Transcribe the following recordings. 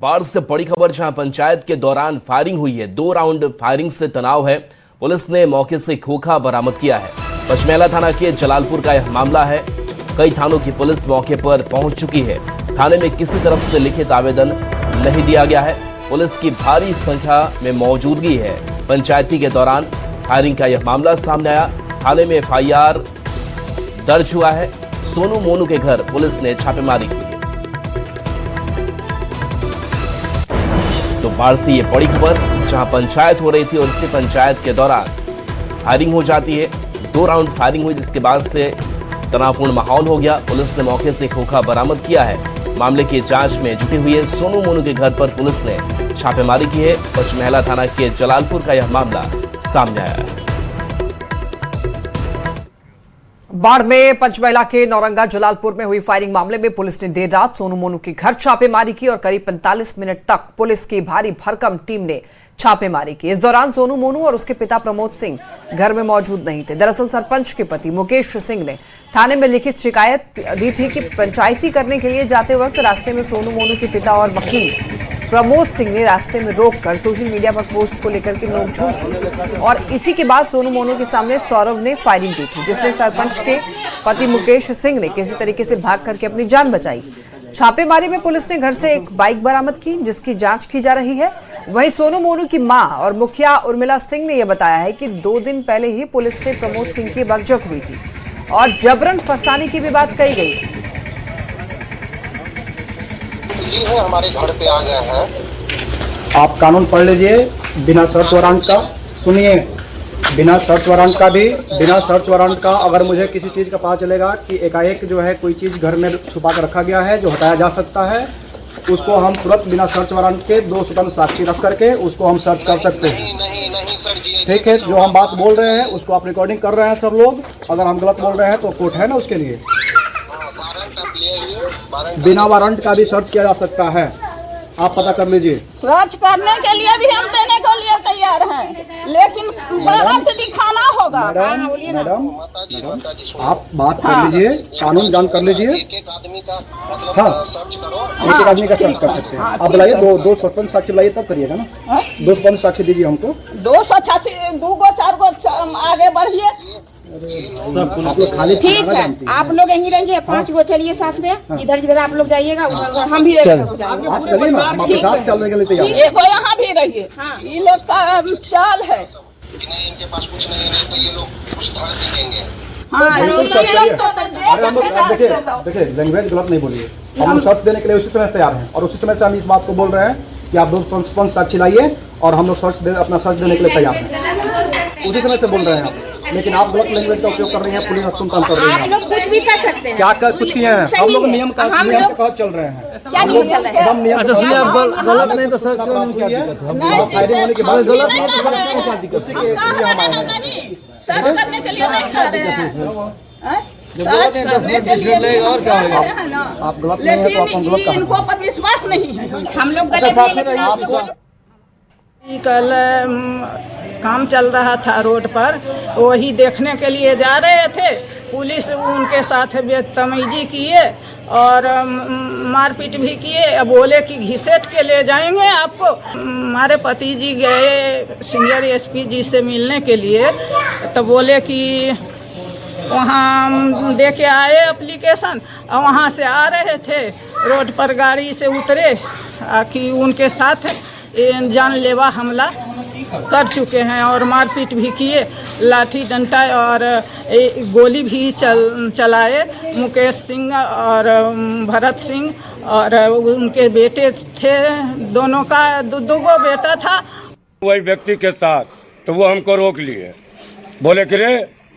बाढ़ से बड़ी खबर, जहां पंचायत के दौरान फायरिंग हुई है। 2 राउंड फायरिंग से तनाव है। पुलिस ने मौके से खोखा बरामद किया है। पचमेला थाना के जलालपुर का यह मामला है। कई थानों की पुलिस मौके पर पहुंच चुकी है। थाने में किसी तरफ से लिखित आवेदन नहीं दिया गया है। पुलिस की भारी संख्या में मौजूदगी है। पंचायती के दौरान फायरिंग का यह मामला सामने आया। थाने में FIR दर्ज हुआ है। सोनू मोनू के घर पुलिस ने छापेमारी की है। तो बाढ़ से ये बड़ी खबर, जहां पंचायत हो रही थी और इसी पंचायत के दौरान फायरिंग हो जाती है। 2 राउंड फायरिंग हुई, जिसके बाद से तनावपूर्ण माहौल हो गया। पुलिस ने मौके से खोखा बरामद किया है। मामले की जांच में जुटी हुई है। सोनू मोनू के घर पर पुलिस ने छापेमारी की है। पचमेला थाना के जलालपुर का यह मामला सामने आया है। बाढ़ में पंचमहला के नौरंगा जलालपुर में हुई फायरिंग मामले में पुलिस ने देर रात सोनू मोनू के घर छापेमारी की और करीब 45 मिनट तक पुलिस की भारी भरकम टीम ने छापेमारी की। इस दौरान सोनू मोनू और उसके पिता प्रमोद सिंह घर में मौजूद नहीं थे। दरअसल सरपंच के पति मुकेश सिंह ने थाने में लिखित शिकायत दी थी कि पंचायती करने के लिए जाते वक्त रास्ते में सोनू मोनू के पिता और वकील प्रमोद सिंह ने रास्ते में रोककर सोशल मीडिया पर पोस्ट को लेकर के नोकझोंक की और इसी के बाद सोनू मोनू के सामने सौरभ ने फायरिंग की थी, जिसमें सरपंच के पति मुकेश सिंह ने किसी तरीके से भाग करके अपनी जान बचाई। छापेमारी में पुलिस ने घर से एक बाइक बरामद की, जिसकी जांच की जा रही है। वहीं सोनू मोनू की मां और मुखिया उर्मिला सिंह ने यह बताया है कि 2 दिन पहले ही पुलिस से प्रमोद सिंह की बकझक हुई थी और जबरन फंसाने की भी बात कही गई थी। ये है हमारे घर पे आ गए हैं। आप कानून पढ़ लीजिए, बिना सर्च वारंट का। सुनिए, बिना सर्च वारंट का भी, बिना सर्च वारंट का अगर मुझे किसी चीज़ का पता चलेगा कि एकाएक जो है कोई चीज़ घर में छुपा कर रखा गया है जो हटाया जा सकता है, उसको हम तुरंत बिना सर्च वारंट के 2 स्वतंत्र साक्षी रख करके उसको हम सर्च कर सकते हैं। नहीं सर जी, ठीक है, जो हम बात बोल रहे हैं उसको आप रिकॉर्डिंग कर रहे हैं सब लोग। अगर हम गलत बोल रहे हैं तो कोर्ट है ना उसके लिए। बिना वारंट का भी सर्च किया जा सकता है, आप पता कर लीजिए। सर्च करने के लिए भी हम देने के लिए तैयार हैं, लेकिन वारंट दिखाना होगा। मैडम आप बात कर लीजिए, कानून जान कर लीजिए। एक आदमी का मतलब हाँ, सर्च करो। एक आदमी का सर्च कर सकते हैं। आप बुलाइए, दो स्वतंत्र साक्षी बुलाइए, तब करिएगा ना। 2 स्वतंत्र साक्षी दीजिए हमको। 200 साक्षी, 2-4 गो आगे बढ़िए। आप लोग खाली ठीक है, आप लोग यहीं रहिए, 5 गो चलिए साथ में। जिधर जिधर आप लोग जाइएगा उधर हम भी आप चलिए ना, हम आपके साथ चलने के लिए तैयार हैं। वो यहाँ भी रहिए। ये लोग का चाल है। नहीं, इनके पास कुछ नहीं है, तो ये लोग कुछ धड़ दिखेंगे। बिल्कुल सर्च करिए। अरे हम लोग देखिए, लैंग्वेज गलत नहीं बोलिए। हम लोग सर्च देने के लिए उसी समय तैयार हैं और उसी समय से हम इस बात को बोल रहे हैं कि आप 2 स्वतंत्र साक्षी लाइए और हम लोग अपना सर्च देने के लिए तैयार हैं। उसी समय से बोल रहे हैं आप, लेकिन आप गलत लैंग्वेज का उपयोग कर रही हैं। पुलिस अस्तुम काम कर रही है। आप लोग कुछ भी कर सकते हैं। क्या कुछ किए हैं? हम लोग नियम के तहत चल रहे हैं। क्या नियम चल रहा है? हम नियम गलत नहीं तो सर्च करने की क्या दिक्कत है? फायरिंग होने के बाद गलत नहीं तो सर्च करने की क्या दिक्कत है? सर्च करने के लिए नहीं कर रहे हैं। और क्या होगा? आप गलत नहीं है तो आप हम गलत कहा। इनको पर विश्वास नहीं है। हम लोग गलत नहीं। कल काम चल रहा था रोड पर, वही देखने के लिए जा रहे थे। पुलिस उनके साथ बदतमीजी किए और मारपीट भी किए। बोले कि घिसेट के ले जाएंगे आपको। हमारे पति जी गए सीनियर SP जी से मिलने के लिए, तो बोले कि वहाँ दे के आए एप्लीकेशन और वहाँ से आ रहे थे। रोड पर गाड़ी से उतरे कि उनके साथ जानलेवा हमला कर चुके हैं और मारपीट भी किए। लाठी डंडा और गोली भी चलाए। मुकेश सिंह और भरत सिंह और उनके बेटे थे, दोनों का 2 बेटा था। वही व्यक्ति के साथ, तो वो हमको रोक लिए। बोले कि रे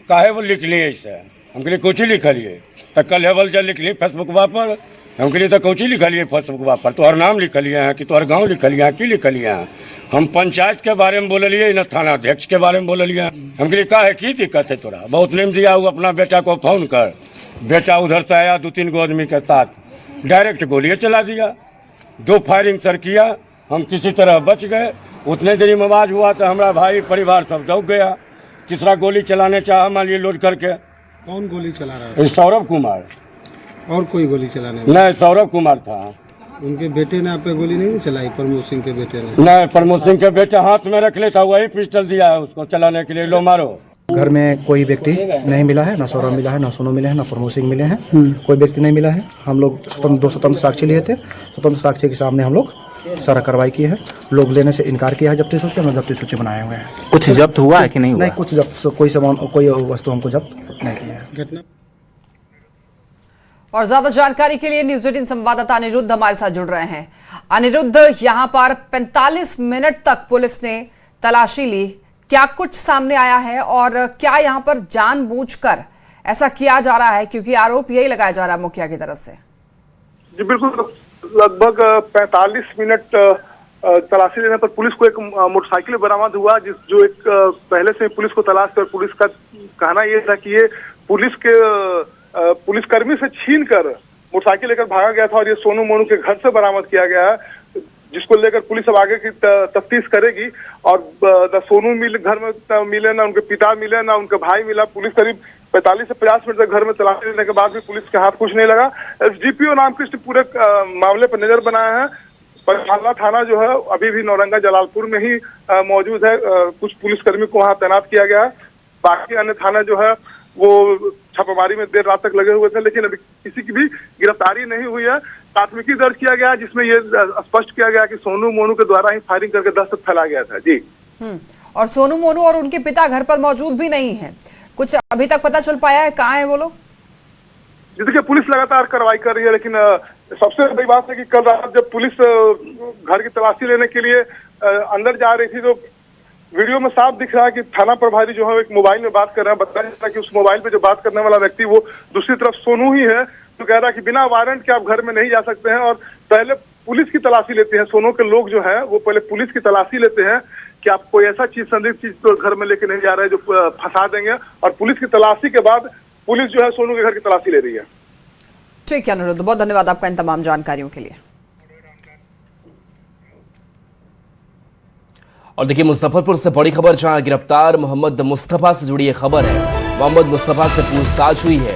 काहे वो लिख लिए ऐसे? हम लिए कुछ ही लिखलिए। तो कल हेवल जब लिख ली फेसबुकवा पर, हम लिए तो कुछ ही लिखलिए फेसबुकवा पर। तोहर नाम लिखलिए हैं कि तोहर गाँव लिखलिए हैं कि लिखलिए हैं? हम पंचायत के बारे में बोलिए, न थाना अध्यक्ष के बारे में बोलिए। हम लिए का है, की दिक्कत है तोरा? बहुत नेम दिया हुआ, अपना बेटा को फोन कर। बेटा उधर से आया 2-3 गो आदमी के साथ, डायरेक्ट गोलियाँ चला दिया। 2 फायरिंग सर किया, हम किसी तरह बच गए। उतने देरी में आवाज हुआ तो हमारा भाई परिवार सब दौड़ गया। तीसरा गोली चलाने चाहा, मान लिए लोड करके। कौन गोली चला रहा है? सौरभ कुमार। और कोई गोली चलाने? नहीं, सौरभ कुमार था। उनके बेटे ने आप पे गोली नहीं चलाई, प्रमोद सिंह के बेटे ने? नहीं, प्रमोद सिंह के बेटे हाथ में रख लेता, वही पिस्टल दिया है उसको चलाने के लिए, लो मारो। घर में कोई व्यक्ति नहीं मिला है, ना सौरभ मिला है, ना सोनू मिले हैं, ना प्रमोद सिंह मिले हैं। कोई व्यक्ति नहीं मिला है। हम लोग दो स्वतंत्र साक्षी लिए थे। स्वतंत्र साक्षी के सामने हम लोग सारा कार्रवाई की है। लोग लेने से इनकार किया है जब्ती सूची, हम जब्ती सूची बनाए हुए हैं। कुछ जब्त हुआ है कि नहीं हुआ? नहीं, कुछ जब्त, कोई सामान, कोई वस्तु हमको जब्त नहीं किया है। घटना और ज्यादा जानकारी के लिए न्यूज 18 संवाददाता अनिरुद्ध हमारे साथ जुड़ रहे हैं। अनिरुद्ध, यहां पर 45 मिनट तक पुलिस ने तलाशी ली, क्या कुछ सामने आया है और क्या यहां पर जानबूझकर ऐसा किया जा रहा है, क्योंकि आरोप यही लगाया जा रहा है मुखिया की तरफ से? जी बिल्कुल, लगभग 45 मिनट तलाशी लेने पर पुलिस को एक मोटरसाइकिल बरामद हुआ, जो एक पहले से पुलिस को तलाश कर, पुलिस का कहना यह था कि ये पुलिसकर्मी से छीन कर मोटरसाइकिल लेकर भागा गया था और ये सोनू मोनू के घर से बरामद किया गया है, जिसको लेकर पुलिस अब आगे की तफ्तीश करेगी। और सोनू घर में मिले ना, उनके पिता मिले ना, उनका भाई मिला। पुलिस करीब 45 से 50 मिनट तक घर में तलाशी लेने के बाद भी पुलिस के हाथ कुछ नहीं लगा। एसडीपीओ रामकृष्ण पूरे मामले पर नजर बनाए हैं। पचमढ़ला थाना जो है अभी भी नौरंगा जलालपुर में ही मौजूद है। कुछ पुलिसकर्मी को वहाँ तैनात किया गया है। बाकी अन्य थाना जो है वो छापेमारी में देर रात तक लगे हुए थे, लेकिन अभी किसी की भी गिरफ्तारी नहीं हुई है। प्राथमिकी दर्ज किया गया जिसमें ये स्पष्ट किया गया कि सोनू मोनू के द्वारा ही फायरिंग करके दहशत फैलाया गया था। जी। और सोनू मोनू और उनके पिता घर पर मौजूद भी नहीं है, कुछ अभी तक पता चल पाया है कहाँ है वो लोग? जी देखिए, पुलिस लगातार कार्रवाई कर रही है, लेकिन सबसे बड़ी बात है कि कल रात जब पुलिस घर की तलाशी लेने के लिए अंदर जा रही थी तो वीडियो में साफ दिख रहा है कि थाना प्रभारी जो है एक मोबाइल में बात कर रहा है। बताया जाता है कि उस मोबाइल पे जो बात करने वाला व्यक्ति वो दूसरी तरफ सोनू ही है, तो कह रहा है कि बिना वारंट के आप घर में नहीं जा सकते हैं और पहले पुलिस की तलाशी लेते हैं। सोनू के लोग जो है वो पहले पुलिस की तलाशी लेते हैं कि आप कोई ऐसा चीज, संदिग्ध चीज तो घर में लेके नहीं जा रहे हैं जो फंसा देंगे, और पुलिस की तलाशी के बाद पुलिस जो है सोनू के घर की तलाशी ले रही है। ठीक है अनिरुद्ध, बहुत धन्यवाद आपका इन तमाम जानकारियों के लिए। और देखिए, मुजफ्फरपुर से बड़ी खबर, जहां गिरफ्तार मोहम्मद मुस्तफा से जुड़ी ये खबर है। मोहम्मद मुस्तफा से पूछताछ हुई है।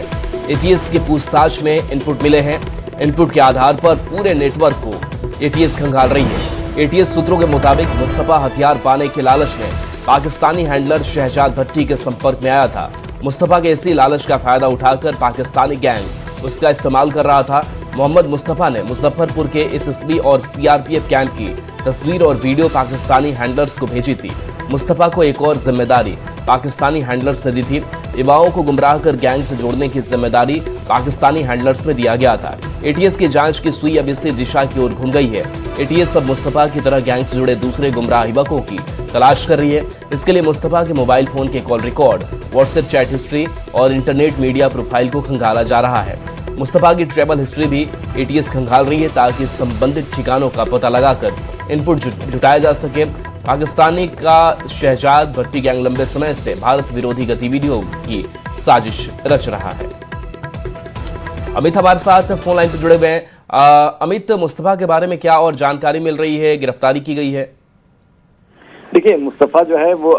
एटीएस की पूछताछ में इनपुट मिले हैं। इनपुट के आधार पर पूरे नेटवर्क को एटीएस खंगाल रही है। एटीएस सूत्रों के मुताबिक मुस्तफा हथियार पाने के लालच में पाकिस्तानी हैंडलर शहजाद भट्टी के संपर्क में आया था। मुस्तफा के इसी लालच का फायदा उठाकर पाकिस्तानी गैंग उसका इस्तेमाल कर रहा था। मोहम्मद मुस्तफा ने मुजफ्फरपुर के एसएसबी और सीआरपीएफ कैंप की तस्वीर और वीडियो पाकिस्तानी हैंडलर्स को भेजी थी। मुस्तफा को एक और जिम्मेदारी पाकिस्तानी हैंडलर्स ने दी थी। युवाओं को गुमराह कर गैंग से जोड़ने की जिम्मेदारी पाकिस्तानी हैंडलर्स में दिया गया था। एटीएस की जांच की सुई अब इसी दिशा की ओर घूम गई है। एटीएस अब मुस्तफा की तरह गैंग से जुड़े दूसरे गुमराह युवकों की तलाश कर रही है। इसके लिए मुस्तफा के मोबाइल फोन के call record, WhatsApp chat history और इंटरनेट मीडिया प्रोफाइल को खंगाला जा रहा है। मुस्तफा की ट्रैवल हिस्ट्री भी एटीएस खंगाल रही है ताकि संबंधित ठिकानों का पता लगाकर इनपुट जुटाया जा सके। पाकिस्तानी का शहजाद भट्टी गैंग लंबे समय से भारत विरोधी गतिविधियों की साजिश रच रहा है। अमित हमारे साथ फोन लाइन पर जुड़े हुए हैं। अमित, मुस्तफा के बारे में क्या और जानकारी मिल रही है, गिरफ्तारी की गई है? देखिए, मुस्तफा जो है वो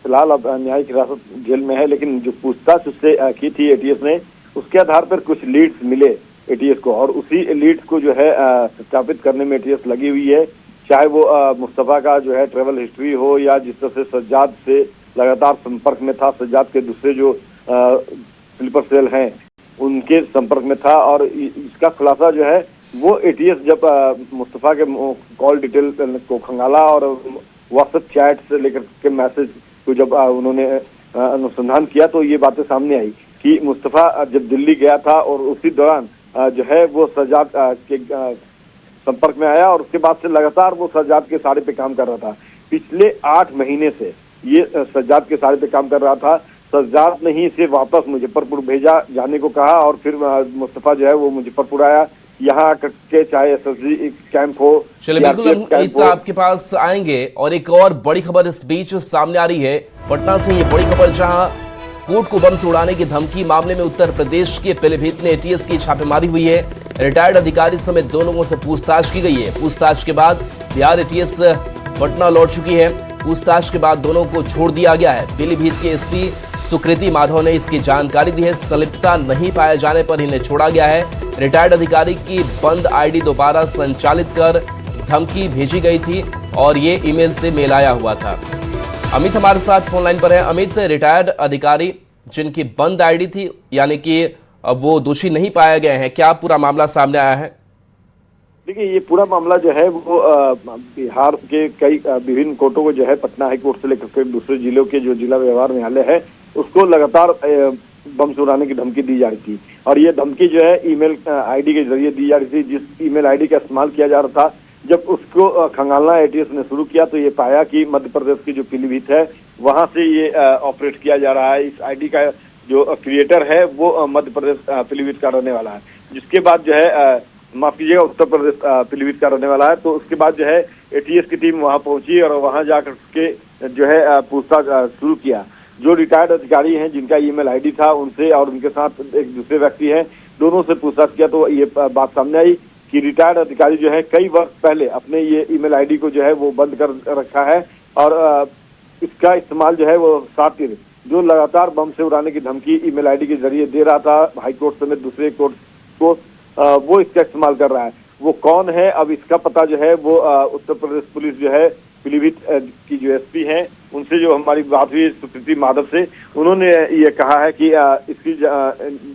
फिलहाल अब न्यायिक हिरासत जेल में है, लेकिन जो पूछताछ उससे की थी एटीएस ने, उसके आधार पर कुछ लीड्स मिले एटीएस को, और उसी लीड्स को जो है सत्यापित करने में एटीएस लगी हुई है। चाहे वो मुस्तफा का जो है ट्रेवल हिस्ट्री हो या जिस तरह से सज्जाद से लगातार संपर्क में था, सज्जाद के दूसरे जो स्लीपर सेल हैं उनके संपर्क में था, और इसका खुलासा जो है वो एटीएस जब मुस्तफा के कॉल डिटेल को खंगाला और व्हाट्सएप चैट से लेकर के मैसेज को जब उन्होंने अनुसंधान किया तो ये बातें सामने आई कि मुस्तफा जब दिल्ली गया था और उसी दौरान जो है वो सज्जाद के संपर्क में आया, और उसके बाद से लगातार वो सज्जाद के साड़े पे काम कर रहा था। पिछले 8 महीने से ये सज्जाद के साड़े पे काम कर रहा था। सज्जाद ने ही इसे वापस मुजफ्फरपुर भेजा जाने को कहा, और फिर मुस्तफा जो है वो मुजफ्फरपुर आया। यहाँ के चाहे एसएसबी कैंप हो, चलिए बिल्कुल आपके पास आएंगे। और एक और बड़ी खबर इस बीच सामने आ रही है पटना से। ये बड़ी खबर, जहां कोर्ट को बम से उड़ाने की धमकी मामले में उत्तर प्रदेश के पीलीभीत में एटीएस की छापेमारी हुई है। रिटायर्ड अधिकारी समेत 2 लोगों से पूछताछ की गई है। पूछताछ के बाद बिहार एटीएस पटना लौट चुकी है। पूछताछ के बाद दोनों को छोड़ दिया गया है। पीलीभीत के एसपी सुकृति माधव ने इसकी जानकारी दी है। संलिप्तता नहीं पाए जाने पर इन्हें छोड़ा गया है। रिटायर्ड अधिकारी की बंद आईडी दोबारा संचालित कर धमकी भेजी गई थी और ये ईमेल से मेल आया हुआ था। अमित हमारे साथ फोन लाइन पर है। अमित, रिटायर्ड अधिकारी जिनकी बंद आईडी थी, यानी कि वो दोषी नहीं पाए गए हैं, क्या पूरा मामला सामने आया है? देखिए, ये पूरा मामला जो है वो बिहार के कई विभिन्न कोर्टों को जो है पटना हाई कोर्ट से लेकर के दूसरे जिलों के जो जिला व्यवहार न्यायालय है उसको लगातार बम से उड़ाने की धमकी दी जा रही थी। और ये धमकी जो है ईमेल आईडी के जरिए दी जा रही थी। जिस ईमेल आईडी का इस्तेमाल किया जा रहा था, जब उसको खंगालना एटीएस ने शुरू किया तो ये पाया कि मध्य प्रदेश की जो पीलीभीत है वहां से ये ऑपरेट किया जा रहा है। इस आईडी का जो क्रिएटर है वो मध्य प्रदेश पीलीभीत का रहने वाला है, जिसके बाद जो है माफ कीजिएगा उत्तर प्रदेश पीलीभीत का रहने वाला है। तो उसके बाद जो है एटीएस की टीम वहां पहुंची और वहां जाकर के जो है पूछताछ शुरू किया। जो रिटायर्ड अधिकारी हैं जिनका ईमेल आईडी था उनसे और उनके साथ एक दूसरे व्यक्ति हैं, दोनों से पूछताछ किया तो ये बात सामने आई कि रिटायर्ड अधिकारी जो है कई वर्ष पहले अपने ये ईमेल आईडी को जो है वो बंद कर रखा है और इसका इस्तेमाल जो है वो सातिर जो लगातार बम से उड़ाने की धमकी ईमेल आईडी के जरिए दे रहा था हाईकोर्ट समेत दूसरे कोर्ट को, वो इसका इस्तेमाल कर रहा है। वो कौन है, अब इसका पता जो है वो उत्तर प्रदेश पुलिस जो है पीलीभीत की जो एसपी हैं उनसे जो हमारी बात हुई सुकृति माधव से, उन्होंने ये कहा है कि इसकी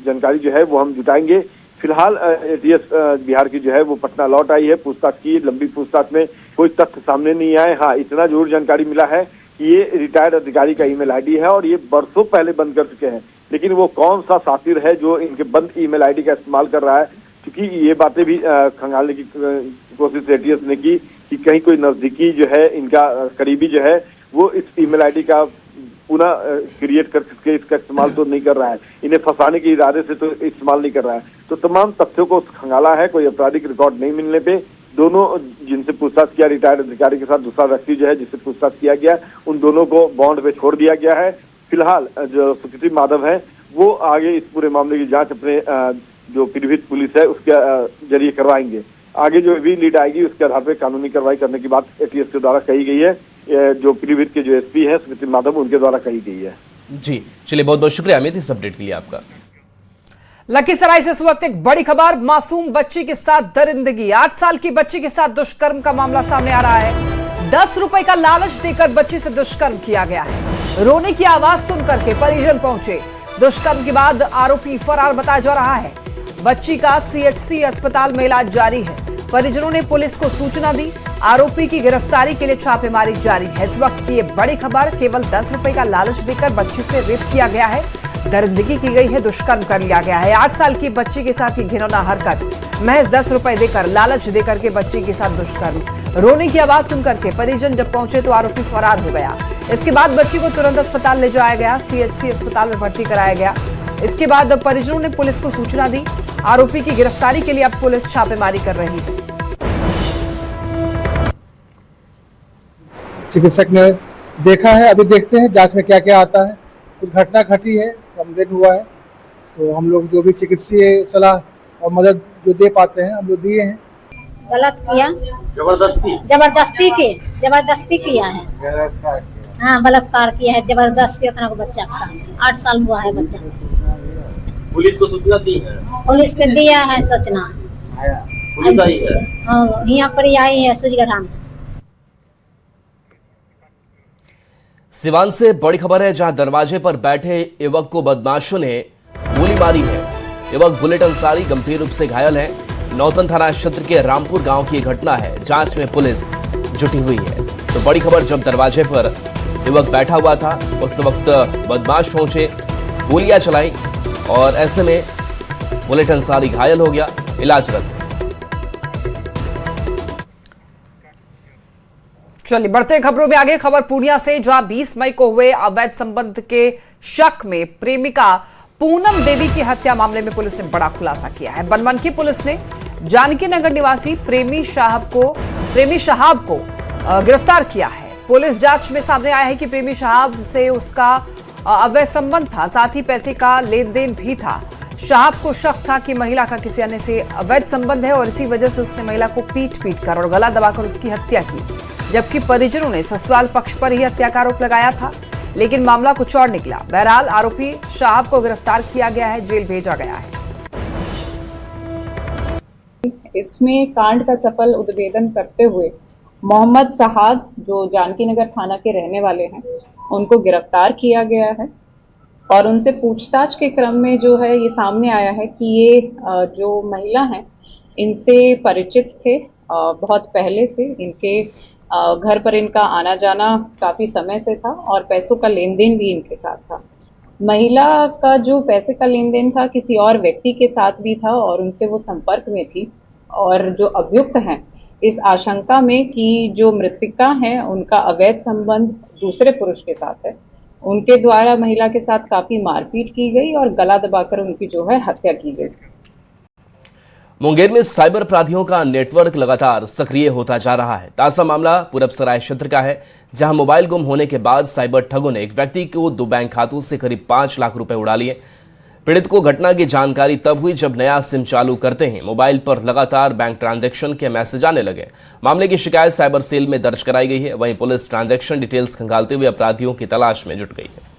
जानकारी जो है वो हम जुटाएंगे। फिलहाल एटीएस बिहार की जो है वो पटना लौट आई है। पूछताछ की लंबी पूछताछ में कोई तथ्य सामने नहीं आए। हाँ, इतना जरूर जानकारी मिला है कि ये रिटायर्ड अधिकारी का ईमेल आईडी है और ये बरसों पहले बंद कर चुके हैं, लेकिन वो कौन सा सातिर है जो इनके बंद ईमेल आईडी का इस्तेमाल कर रहा है, क्योंकि ये बातें भी खंगालने की कोशिश एटीएस ने की कि कहीं कोई नजदीकी जो है इनका करीबी जो है वो इस ईमेल आईडी का पुनः क्रिएट करके इसका इस्तेमाल तो नहीं कर रहा है, इन्हें फंसाने के इरादे से तो इस्तेमाल नहीं कर रहा है। तो तमाम तथ्यों को खंगाला है। कोई आपराधिक रिकॉर्ड नहीं मिलने पे दोनों जिनसे पूछताछ किया रिटायर्ड अधिकारी के साथ दूसरा व्यक्ति जो है जिससे पूछताछ किया गया, उन दोनों को बॉन्ड पे छोड़ दिया गया है। फिलहाल जो सुकृति माधव है वो आगे इस पूरे मामले की जांच अपने जो पीलीभीत पुलिस है उसके जरिए करवाएंगे। आगे जो भी लीड आएगी उसके आधार पर कानूनी कार्रवाई करने की बात एटीएस के द्वारा कही गई है, जो पीलीभीत के जो एसपी है सुकृति माधव उनके द्वारा कही गई है। जी चलिए, बहुत बहुत शुक्रिया अमित इस अपडेट के लिए आपका। लखीसराय से इस वक्त एक बड़ी खबर, मासूम बच्ची के साथ दरिंदगी। 8 साल की बच्ची के साथ दुष्कर्म का मामला सामने आ रहा है। 10 रुपए का लालच देकर बच्ची से दुष्कर्म किया गया है। रोने की आवाज सुनकर के परिजन पहुंचे। दुष्कर्म के बाद आरोपी फरार बताया जा रहा है। बच्ची का सीएचसी अस्पताल में इलाज जारी है। परिजनों ने पुलिस को सूचना दी। आरोपी की गिरफ्तारी के लिए छापेमारी जारी है। इस वक्त की ये बड़ी खबर, केवल 10 रुपए का लालच देकर बच्ची से रेप किया गया है, दरिंदगी की गई है, दुष्कर्म कर लिया गया है। 8 साल की बच्ची के साथ ये घिनौना हरकत, महज 10 रुपए देकर लालच देकर के बच्ची के साथ दुष्कर्म। रोने की आवाज सुनकर के परिजन जब पहुंचे तो आरोपी फरार हो गया। इसके बाद बच्ची को तुरंत अस्पताल ले जाया गया, सीएचसी अस्पताल में भर्ती कराया गया। इसके बाद परिजनों ने पुलिस को सूचना दी। आरोपी की गिरफ्तारी के लिए अब पुलिस छापेमारी कर रही है। चिकित्सक ने देखा है, अभी देखते हैं जांच में क्या क्या आता है। कुछ घटना घटी है, कंप्लेंट हुआ है, तो हम लोग जो भी चिकित्सीय सलाह और मदद जो दे पाते हैं हम लोग दिए हैं। गलत किया, जबरदस्ती किया है। हाँ, बलात्कार किया है जबरदस्ती अपना को बच्चा के साथ। 8 साल हुआ है बच्चा। पुलिस को सूचना दी है? पुलिस को दिया है सूचना। पुलिस आई है? हाँ, यहाँ पर ही आई है सूर्यगढ़ में। सिवान से बड़ी खबर है, जहां दरवाजे पर बैठे युवक को बदमाशों ने गोली मारी है। युवक बुलेट अंसारी गंभीर रूप से घायल है। नौतन थाना क्षेत्र के रामपुर गांव की घटना है। जांच में पुलिस जुटी हुई है। तो बड़ी खबर, जब दरवाजे पर युवक बैठा हुआ था उस वक्त बदमाश पहुंचे, गोलियां चलाई और ऐसे में बुलेट अंसारी घायल हो गया, इलाजरत है। चलिए बढ़ते खबरों में आगे। खबर पूर्णिया से, जहां 20 मई को हुए अवैध संबंध के शक में प्रेमिका पूनम देवी की हत्या मामले में पुलिस ने बड़ा खुलासा किया है। बनमनखी पुलिस ने जानकी नगर निवासी प्रेमी शहाब को गिरफ्तार किया है। पुलिस जांच में सामने आया है कि प्रेमी शहाब से उसका अवैध संबंध था, साथ ही पैसे का लेन देन भी था। शहाब को शक था कि महिला का किसी अन्य से अवैध संबंध है और इसी वजह से उसने महिला को पीट कर और गला दबाकर उसकी हत्या की, जबकि परिजनों ने ससुराल पक्ष पर ही हत्या का आरोप लगाया था, लेकिन मामला कुछ और निकला। बहरहाल आरोपी शहाब को गिरफ्तार किया गया है, जेल भेजा गया है। इसमें कांड का सफल उद्भेदन करते हुए मोहम्मद सहाद जो जानकी नगर थाना के रहने वाले हैं उनको गिरफ्तार किया गया है और उनसे पूछताछ के क्रम में जो है ये सामने आया है कि ये जो महिला हैं इनसे परिचित थे बहुत पहले से। इनके घर पर इनका आना जाना काफी समय से था और पैसों का लेन देन भी इनके साथ था। महिला का जो पैसे का लेन देन था किसी और व्यक्ति के साथ भी था और उनसे वो संपर्क में थी और जो अभियुक्त हैं इस आशंका में कि जो मृतका हैं उनका अवैध संबंध दूसरे पुरुष के साथ है, उनके द्वारा महिला के साथ काफी मारपीट की गई और गला दबाकर उनकी जो है हत्या की गई। मुंगेर में साइबर अपराधियों का नेटवर्क लगातार सक्रिय होता जा रहा है। ताजा मामला पूरबसराय क्षेत्र का है, जहां मोबाइल गुम होने के बाद साइबर ठगों ने एक व्यक्ति को 2 बैंक खातों से करीब 5 लाख रुपए उड़ा लिए। पीड़ित को घटना की जानकारी तब हुई जब नया सिम चालू करते ही मोबाइल पर लगातार बैंक ट्रांजैक्शन के मैसेज आने लगे। मामले की शिकायत साइबर सेल में दर्ज कराई गई है। वहीं पुलिस ट्रांजैक्शन डिटेल्स खंगालते हुए अपराधियों की तलाश में जुट गई है।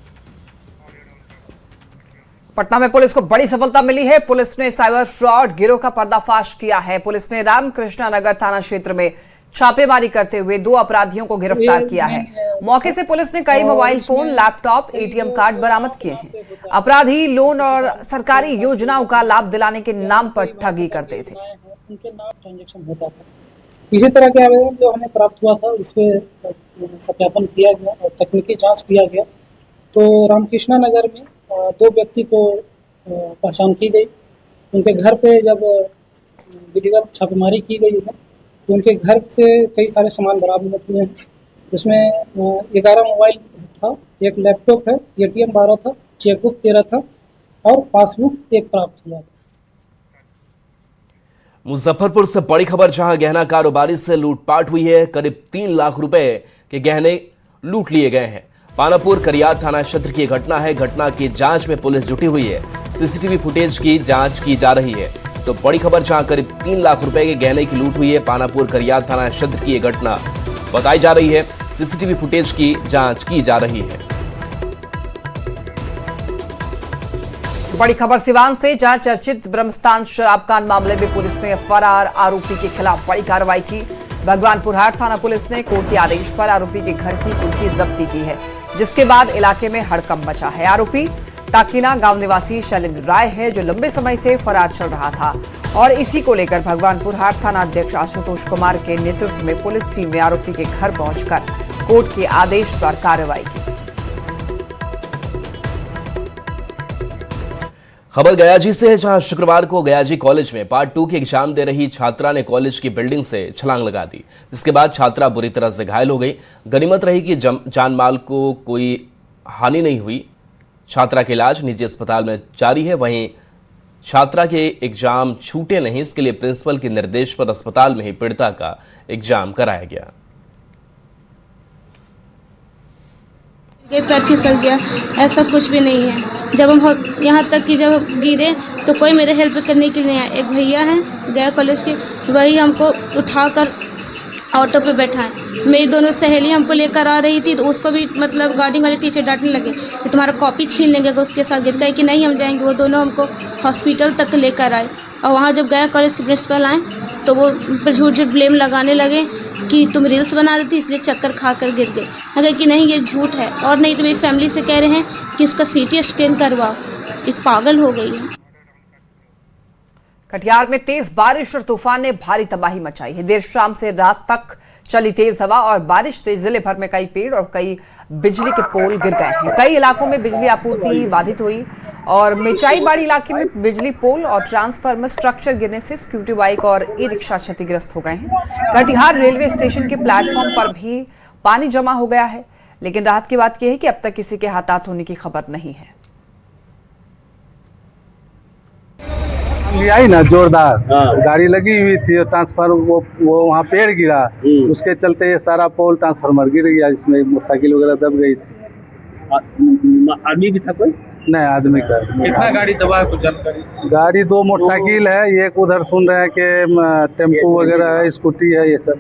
पटना में पुलिस को बड़ी सफलता मिली है। पुलिस ने साइबर फ्रॉड गिरोह का पर्दाफाश किया है। पुलिस ने रामकृष्णा नगर थाना क्षेत्र में छापेमारी करते हुए 2 अपराधियों को गिरफ्तार किया है। मौके से पुलिस ने कई mobile phone, laptop, ATM card बरामद किए हैं। अपराधी लोन और सरकारी योजनाओं का लाभ दिलाने के नाम पर ठगी करते थे। उनके नाम ट्रांजैक्शन होता था। इसी तरह के आवेदन जो हमें प्राप्त हुआ था इस पे सत्यापन किया गया और तकनीकी जांच किया गया तो रामकृष्णा नगर में 2 व्यक्ति को पहचान की गई। उनके घर पे जब विधिवत छापेमारी की गई है तो उनके घर से कई सारे सामान बरामद हुए हैं। उसमें 11 मोबाइल था, 1 लैपटॉप है, एटीएम 12 था, चेकबुक 13 था और पासबुक 1 प्राप्त हुआ। मुजफ्फरपुर से बड़ी खबर, जहां गहना कारोबारी से लूटपाट हुई है। करीब 3 लाख रुपए के गहने लूट लिए गए हैं। पानापुर करियात थाना क्षेत्र की घटना है। घटना की जांच में पुलिस जुटी हुई है। सीसीटीवी फुटेज की जांच की जा रही है। तो बड़ी खबर, जहां करीब 3 लाख रुपए के गहने की लूट हुई है। पानापुर करियात थाना क्षेत्र की यह घटना बताई जा रही है। सीसीटीवी फुटेज की जांच की जा रही है। बड़ी खबर सिवान से, जहां चर्चित ब्रह्मस्थान शराबकांड मामले में पुलिस ने फरार आरोपी के खिलाफ बड़ी कार्रवाई की। भगवानपुर हाट थाना पुलिस ने कोर्ट के आदेश पर आरोपी के घर की कुर्की जब्ती की है, जिसके बाद इलाके में हड़कंप मचा है। आरोपी ताकिना गांव निवासी शैलेंद्र राय है, जो लंबे समय से फरार चल रहा था और इसी को लेकर भगवानपुर हाट थाना अध्यक्ष आशुतोष कुमार के नेतृत्व में पुलिस टीम ने आरोपी के घर पहुंचकर कोर्ट के आदेश पर कार्रवाई की। खबर गयाजी से है, जहां शुक्रवार को गयाजी कॉलेज में पार्ट 2 के एग्जाम दे रही छात्रा ने कॉलेज की बिल्डिंग से छलांग लगा दी, जिसके बाद छात्रा बुरी तरह से घायल हो गई। गनीमत रही कि जान माल को कोई हानि नहीं हुई। छात्रा का इलाज निजी अस्पताल में जारी है। वहीं छात्रा के एग्जाम छूटे नहीं, इसके लिए प्रिंसिपल के निर्देश पर अस्पताल में ही पीड़िता का एग्जाम कराया गया। पैर फिसल गया, ऐसा कुछ भी नहीं है। जब हम यहाँ तक कि जब गिरे तो कोई मेरे हेल्प करने के लिए नहीं आया। एक भैया हैं गया कॉलेज के, वही हमको उठाकर ऑटो पे बैठाएं। मेरी दोनों सहेली हमको लेकर आ रही थी तो उसको भी मतलब गार्डिंग वाले टीचर डांटने लगे कि तुम्हारा कॉपी छीन लेंगे। उसके साथ गिर गए कि नहीं हम जाएंगे। वो दोनों हमको हॉस्पिटल तक लेकर आए और वहाँ जब गया कॉलेज के प्रिंसिपल आए तो वो झूठ झूठ ब्लेम लगाने लगे कि तुम रील्स बना रही थी इसलिए चक्कर खा कर गिर गए। अगर कि नहीं ये झूठ है, और नहीं तो मेरी फैमिली से कह रहे हैं कि इसका सीटी स्कैन करवाओ। एक पागल हो गई है। कटिहार में तेज बारिश और तूफान ने भारी तबाही मचाई है। देर शाम से रात तक चली तेज हवा और बारिश से जिले भर में कई पेड़ और कई बिजली के पोल गिर गए हैं। कई इलाकों में बिजली आपूर्ति बाधित हुई और मिचाईबाड़ी इलाके में बिजली पोल और ट्रांसफार्मर स्ट्रक्चर गिरने से स्कूटी बाइक और ई रिक्शा क्षतिग्रस्त हो गए हैं। कटिहार रेलवे स्टेशन के प्लेटफॉर्म पर भी पानी जमा हो गया है, लेकिन राहत की बात यह है कि अब तक किसी के हताहत होने की खबर नहीं है। आई ना जोरदार गाड़ी लगी हुई थी, ट्रांसफार्मर वो वहाँ पेड़ गिरा, उसके चलते ये सारा पोल ट्रांसफार्मर गिर गया, जिसमें मोटरसाइकिल वगैरह दब गई थी। आदमी भी था कोई? नहीं, आदमी का। कितना गाड़ी दबा है, कुछ जानकारी? गाड़ी 2 मोटरसाइकिल है, एक उधर सुन रहे हैं कि टेम्पो वगैरह है, स्कूटी है, ये सब।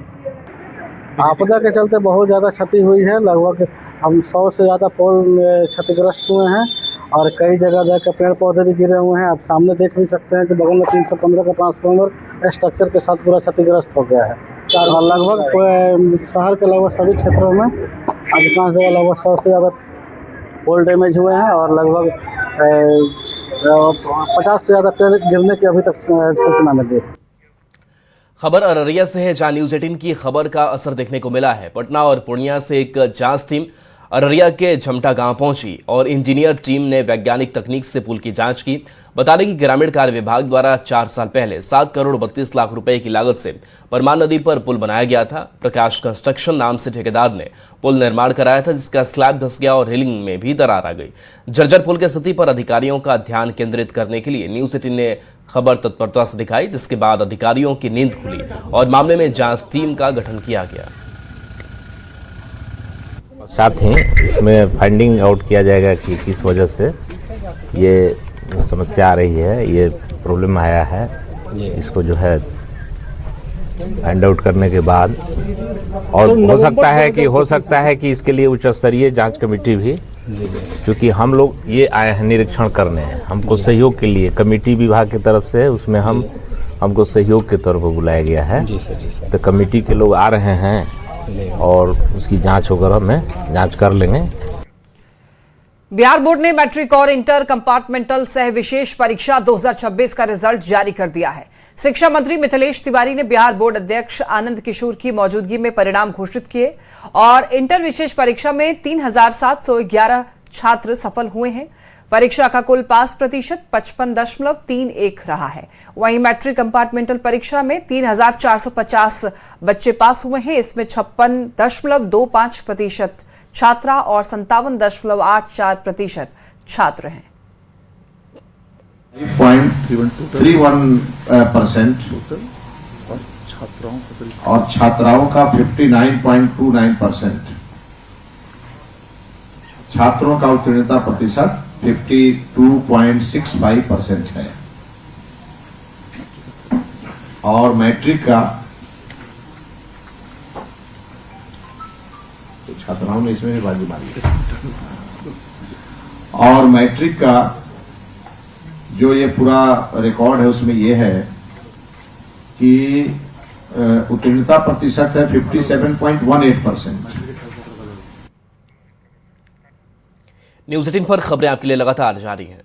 आपदा के चलते बहुत ज़्यादा क्षति हुई है। लगभग हम 100 से ज़्यादा पोल क्षतिग्रस्त हुए हैं और कई जगह जाकर पेड़ पौधे भी गिरे हुए हैं। आप सामने देख भी सकते हैं कि बगल में 315 का ट्रांसफार्मर स्ट्रक्चर के साथ पूरा क्षतिग्रस्त हो गया है और लगभग शहर के लगभग सभी क्षेत्रों में अधिकांश जगह लगभग 100 से ज़्यादा पोल डैमेज हुए हैं और लगभग 50 से ज़्यादा पेड़ गिरने की अभी तक सूचना मिली है। खबर अररिया से है, जहां न्यूज़ 18 की खबर का असर देखने को मिला है। पटना और पूर्णिया से एक जांच टीम अररिया के झमटा गांव पहुंची और इंजीनियर टीम ने वैज्ञानिक तकनीक से पुल की जांच की। बता दें कि ग्रामीण कार्य विभाग द्वारा 4 साल पहले 7 करोड़ 32 लाख रुपए की लागत से परमान नदी पर पुल बनाया गया था। प्रकाश कंस्ट्रक्शन नाम से ठेकेदार ने पुल निर्माण कराया था, जिसका स्लैब धंस गया और रेलिंग में भी दरार आ गई। जर्जर पुल की स्थिति पर अधिकारियों का ध्यान केंद्रित करने के लिए न्यूज़ 18 ने खबर तत्परता से दिखाई, जिसके बाद अधिकारियों की नींद खुली और मामले में जांच टीम का गठन किया गया। साथ ही इसमें फाइंडिंग आउट किया जाएगा कि किस वजह से ये समस्या आ रही है, ये प्रॉब्लम आया है। इसको जो है फाइंड आउट करने के बाद और हो सकता है कि इसके लिए उच्च स्तरीय जांच कमेटी भी, क्योंकि हम लोग ये आए हैं निरीक्षण करने हैं, हमको सहयोग के लिए कमेटी विभाग की तरफ से उसमें हमको सहयोग के तौर पर बुलाया गया है। तो कमेटी के लोग आ रहे हैं और उसकी जांच वगैरह में जांच कर लेंगे। बिहार बोर्ड ने मैट्रिक और इंटर कंपार्टमेंटल सह विशेष परीक्षा 2026 का रिजल्ट जारी कर दिया है। शिक्षा मंत्री मिथिलेश तिवारी ने बिहार बोर्ड अध्यक्ष आनंद किशोर की मौजूदगी में परिणाम घोषित किए और इंटर विशेष परीक्षा में 3711 छात्र सफल हुए हैं। परीक्षा का कुल पास प्रतिशत 55.31 रहा है। वहीं मैट्रिक कंपार्टमेंटल परीक्षा में 3450 बच्चे पास हुए हैं। इसमें 56.25% छात्रा और 57.84% छात्र हैं। 31% और छात्राओं का 59.29%। छात्रों का उत्तीर्णता प्रतिशत 52.65% है और मैट्रिक का तो छात्राओं ने इसमें भी बाजी मारी और मैट्रिक का जो ये पूरा रिकॉर्ड है उसमें ये है कि उत्तीर्णता प्रतिशत है 57.18%। न्यूज़ 18 पर खबरें आपके लिए लगातार जारी हैं।